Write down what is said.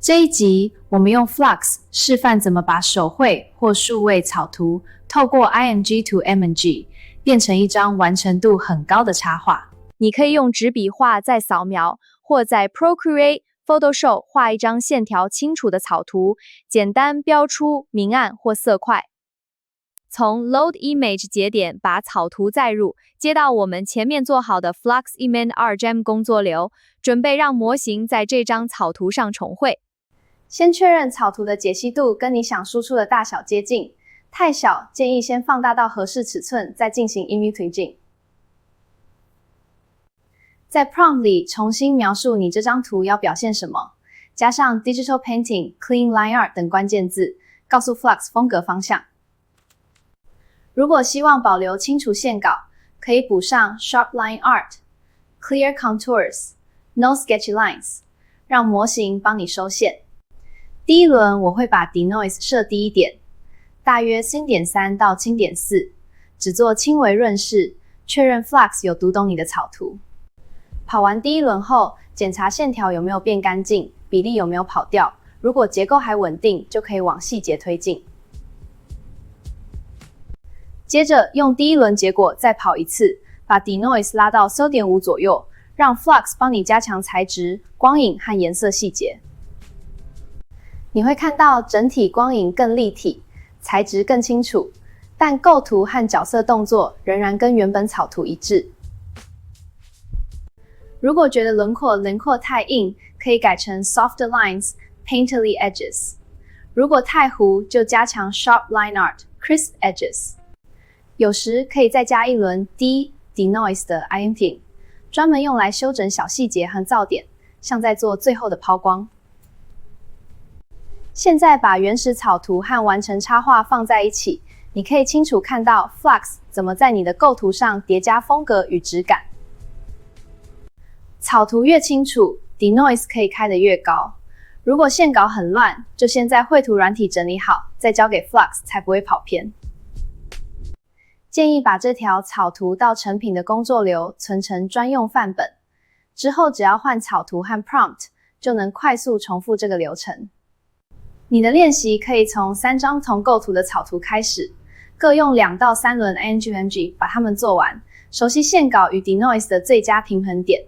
这一集我们用 Flux 示范怎么把手绘或数位草图透过 IMG to MNG 变成一张完成度很高的插画。你可以用纸笔画再扫描，或在 Procreate、Photoshop 画一张线条清楚的草图，简单标出明暗或色块。从 Load Image 节点把草图载入，接到我们前面做好的 Flux Element RGEM 工作流，准备让模型在这张草图上重绘。先确认草图的解析度跟你想输出的大小接近，太小建议先放大到合适尺寸，再进行音域推进。在 Prompt 里重新描述你这张图要表现什么，加上 Digital Painting、Clean Line Art 等关键字，告诉 Flux 风格方向。如果希望保留清楚线稿，可以补上 Sharp Line Art、Clear Contours、No Sketchy Lines， 让模型帮你收线。第一轮我会把 Denoise 设低一点，大约 0.3 到 0.4， 只做轻微润饰，确认 Flux 有读懂你的草图。跑完第一轮后，检查线条有没有变干净，比例有没有跑掉，如果结构还稳定，就可以往细节推进。接着用第一轮结果再跑一次，把 Denoise 拉到 0.5 左右，让 Flux 帮你加强材质、光影和颜色细节。你会看到整体光影更立体，材质更清楚，但构图和角色动作仍然跟原本草图一致。如果觉得轮廓太硬，可以改成 Softer Lines、Painterly Edges。如果太糊，就加强 Sharp Line Art、Crisp Edges。有时可以再加一轮低 Denoise 的 Inking， 专门用来修整小细节和噪点，像在做最后的抛光。现在把原始草图和完成插画放在一起，你可以清楚看到 Flux 怎么在你的构图上叠加风格与质感。草图越清楚， Denoise 可以开得越高。如果线稿很乱，就先在绘图软体整理好，再交给 Flux 才不会跑偏。建议把这条草图到成品的工作流存成专用范本，之后只要换草图和 Prompt， 就能快速重复这个流程。你的练习可以从3张同构图的草图开始，各用2到3轮 IMG 把它们做完，熟悉线稿与 Denoise 的最佳平衡点。